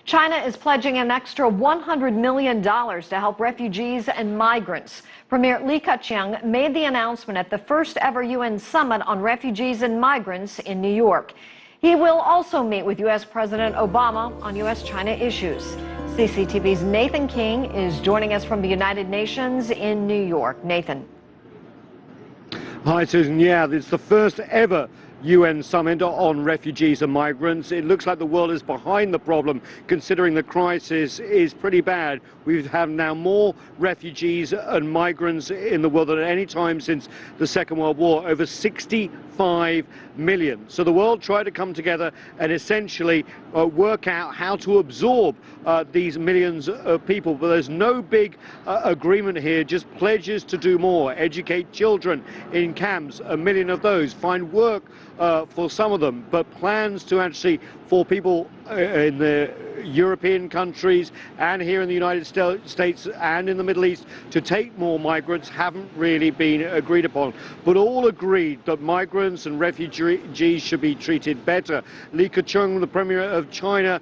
China is pledging an extra $100 million to help refugees and migrants. Premier Li Keqiang made the announcement at the first ever UN summit on refugees and migrants in New York. He will also meet with U.S. President Obama on U.S.-China issues. CCTV's Nathan King is joining us from the United Nations in New York. Nathan. Hi, Susan. Yeah, it's the first ever UN summit on refugees and migrants. It looks like the world is behind the problem, considering the crisis is pretty bad. We have now more refugees and migrants in the world than at any time since the Second World War, over 65 million. So the world tried to come together and essentially work out how to absorb these millions of people. But there's no big agreement here, just pledges to do more, educate children in camps, 1 million of those, find work for some of them, but plans to actually, for people in the European countries and here in the United States and in the Middle East to take more migrants haven't really been agreed upon. But all agreed that migrants and refugees should be treated better. Li Keqiang, the Premier of China,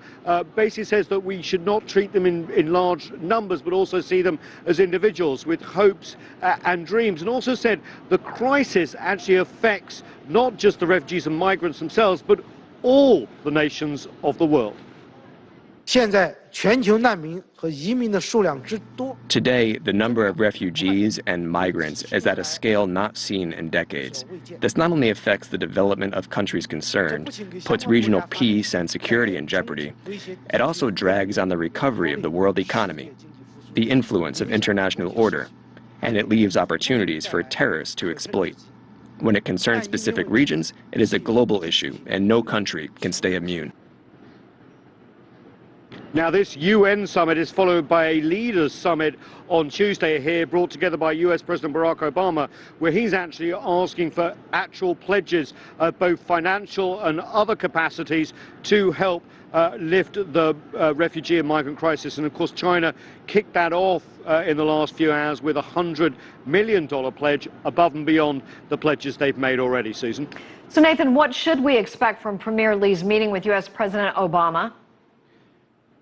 basically says that we should not treat them in large numbers, but also see them as individuals with hopes and dreams. And also said the crisis actually affects not just the refugees and migrants themselves, but all the nations of the world. Today, the number of refugees and migrants is at a scale not seen in decades. This not only affects the development of countries concerned, puts regional peace and security in jeopardy, it also drags on the recovery of the world economy, the influence of international order, and it leaves opportunities for terrorists to exploit. When it concerns specific regions, it is a global issue, and no country can stay immune. Now, this UN summit is followed by a leaders summit on Tuesday here, brought together by US President Barack Obama, where he's actually asking for actual pledges, both financial and other capacities, to help lift the refugee and migrant crisis. And of course, China kicked that off in the last few hours with a $100 million pledge above and beyond the pledges they've made already, Susan. So, Nathan, what should we expect from Premier Li's meeting with U.S. President Obama?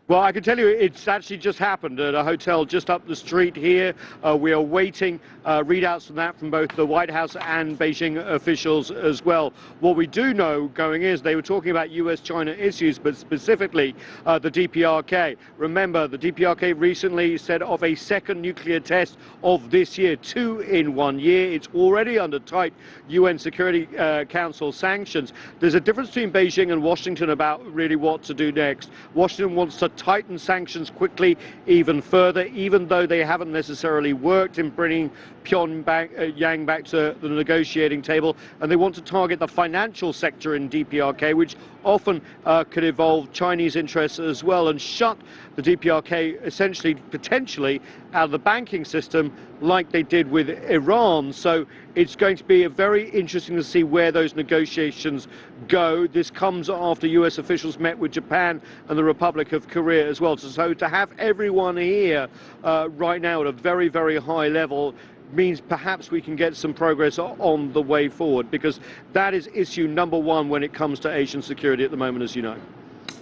Well, I can tell you it's actually just happened at a hotel just up the street here. We are waiting readouts from that from both the White House and Beijing officials as well. What we do know going is they were talking about US-China issues, but specifically the DPRK. Remember, the DPRK recently set off a second nuclear test of this year, 2 in 1 year. It's already under tight UN Security Council sanctions. There's a difference between Beijing and Washington about really what to do next. Washington wants to tighten sanctions quickly even further, even though they haven't necessarily worked in bringing Pyongyang back to the negotiating table, and they want to target the financial sector in DPRK, which often could involve Chinese interests as well, and shut the DPRK essentially, potentially, out of the banking system like they did with Iran. So it's going to be very interesting to see where those negotiations go. This comes after US officials met with Japan and the Republic of Korea as well. So to have everyone here right now at a very, very high level means perhaps we can get some progress on the way forward, because that is issue number one when it comes to Asian security at the moment, as you know.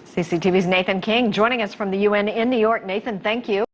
CCTV's Nathan King joining us from the UN in New York. Nathan, thank you.